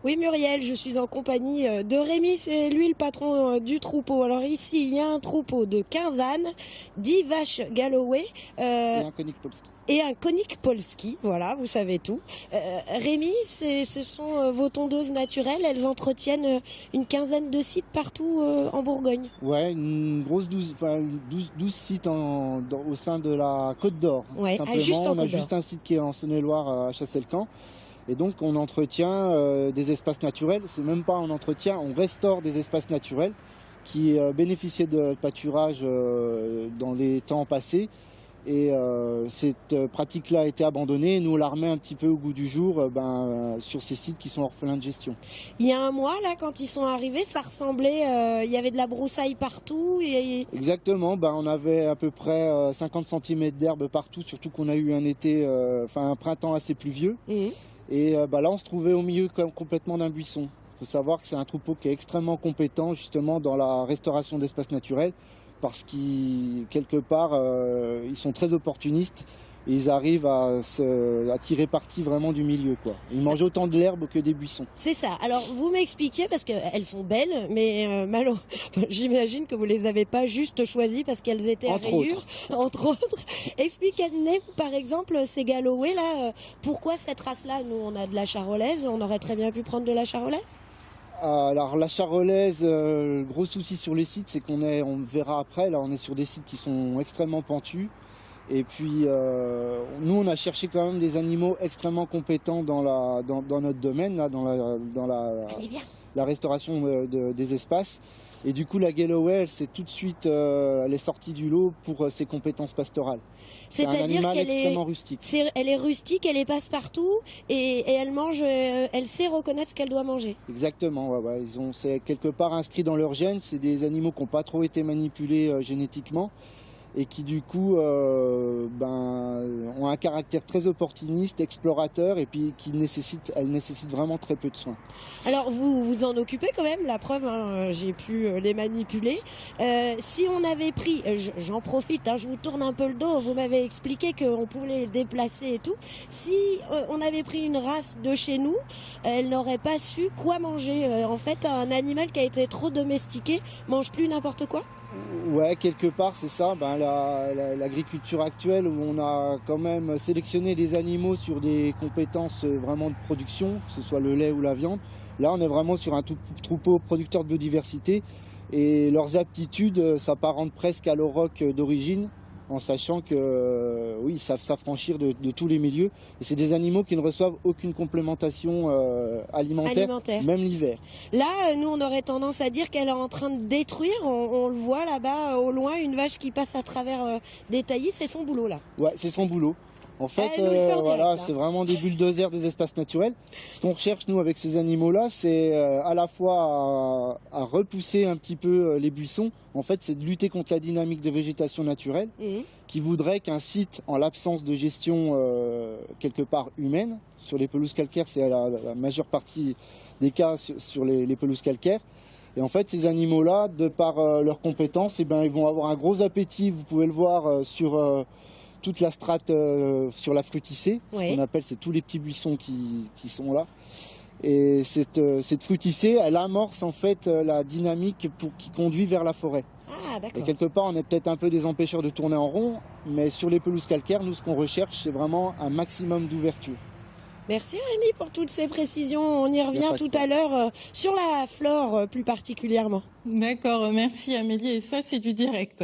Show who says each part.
Speaker 1: Oui Muriel, je suis en compagnie de Rémi, c'est lui le patron du troupeau. Alors ici, il y a un troupeau de 15 ânes, 10 vaches Galloway
Speaker 2: Et un Konik Polski.
Speaker 1: et un Konik Polski, voilà, vous savez tout. Rémi, ce sont vos tondeuses naturelles, elles entretiennent une quinzaine de sites partout en Bourgogne.
Speaker 2: Ouais, une grosse 12 sites au sein de la Côte d'Or.
Speaker 1: Ouais,
Speaker 2: Simplement,
Speaker 1: juste en
Speaker 2: on a
Speaker 1: Côte d'Or.
Speaker 2: juste un site qui est en Saône-et-Loire à Chasseillecamp. Et donc on entretient des espaces naturels. C'est même pas un entretien, on restaure des espaces naturels qui bénéficiaient de pâturage dans les temps passés. Et cette pratique-là a été abandonnée. Nous, on la remet un petit peu au goût du jour sur ces sites qui sont orphelins de gestion.
Speaker 1: Il y a un mois, là, quand ils sont arrivés, ça ressemblait, il y avait de la broussaille partout.
Speaker 2: Exactement, on avait à peu près 50 cm d'herbe partout, surtout qu'on a eu un printemps assez pluvieux.
Speaker 1: Mmh.
Speaker 2: Et là, on se trouvait au milieu complètement d'un buisson. Il faut savoir que c'est un troupeau qui est extrêmement compétent justement dans la restauration d'espaces naturels parce qu'ils, quelque part, ils sont très opportunistes et ils arrivent à tirer parti vraiment du milieu, quoi. Ils mangent autant de l'herbe que des buissons.
Speaker 1: C'est ça. Alors, vous m'expliquiez, parce qu'elles sont belles, mais j'imagine que vous les avez pas juste choisies parce qu'elles étaient à rayures, entre autres. Expliquez-nous, par exemple, ces Galloway, là, pourquoi cette race-là? Nous, on a de la charolaise, on aurait très bien pu prendre de la charolaise.
Speaker 2: Alors la charolaise, gros souci sur les sites, c'est on verra après, là on est sur des sites qui sont extrêmement pentus. Et puis nous on a cherché quand même des animaux extrêmement compétents dans notre domaine, là, dans la restauration des espaces. Et du coup la Galloway, elle est sortie du lot pour ses compétences pastorales. C'est un animal extrêmement rustique.
Speaker 1: Elle est rustique, elle est passe-partout et elle mange, elle sait reconnaître ce qu'elle doit manger.
Speaker 2: Exactement, ouais. C'est quelque part inscrit dans leur gène. C'est des animaux qui n'ont pas trop été manipulés génétiquement et qui du coup ont un caractère très opportuniste, explorateur et puis elles nécessitent vraiment très peu de soins.
Speaker 1: Alors vous vous en occupez quand même, la preuve, hein, j'ai pu les manipuler. Si on avait pris, j'en profite, hein, je vous tourne un peu le dos, vous m'avez expliqué qu'on pouvait les déplacer et tout. Si on avait pris une race de chez nous, elle n'aurait pas su quoi manger. En fait, un animal qui a été trop domestiqué mange plus n'importe quoi.
Speaker 2: Ouais, quelque part c'est ça. L'agriculture actuelle où on a quand même sélectionné des animaux sur des compétences vraiment de production, que ce soit le lait ou la viande. Là, on est vraiment sur un troupeau producteur de biodiversité et leurs aptitudes s'apparentent presque à l'auroch d'origine, en sachant que oui, ils savent s'affranchir de tous les milieux. Et c'est des animaux qui ne reçoivent aucune complémentation alimentaire, même l'hiver.
Speaker 1: Là, nous, on aurait tendance à dire qu'elle est en train de détruire. On le voit là-bas, au loin, une vache qui passe à travers des taillis. C'est son boulot, là.
Speaker 2: Ouais, c'est son boulot. En fait, c'est vraiment des bulldozers des espaces naturels. Ce qu'on recherche, nous, avec ces animaux-là, c'est à la fois à repousser un petit peu les buissons. En fait, c'est de lutter contre la dynamique de végétation naturelle qui voudrait qu'un site, en l'absence de gestion quelque part humaine, sur les pelouses calcaires, c'est la majeure partie des cas sur les pelouses calcaires. Et en fait, ces animaux-là, de par leurs compétences, ils vont avoir un gros appétit. Vous pouvez le voir sur toute la strate sur la fruticée, ce qu'on appelle, c'est tous les petits buissons qui sont là. Et cette fruticée, elle amorce en fait la dynamique qui conduit vers la forêt.
Speaker 1: Ah, d'accord.
Speaker 2: Et quelque part, on est peut-être un peu des empêcheurs de tourner en rond, mais sur les pelouses calcaires, nous, ce qu'on recherche, c'est vraiment un maximum d'ouverture.
Speaker 1: Merci Rémi pour toutes ces précisions. On y revient tout à l'heure sur la flore plus particulièrement.
Speaker 3: D'accord, merci Amélie. Et ça, c'est du direct.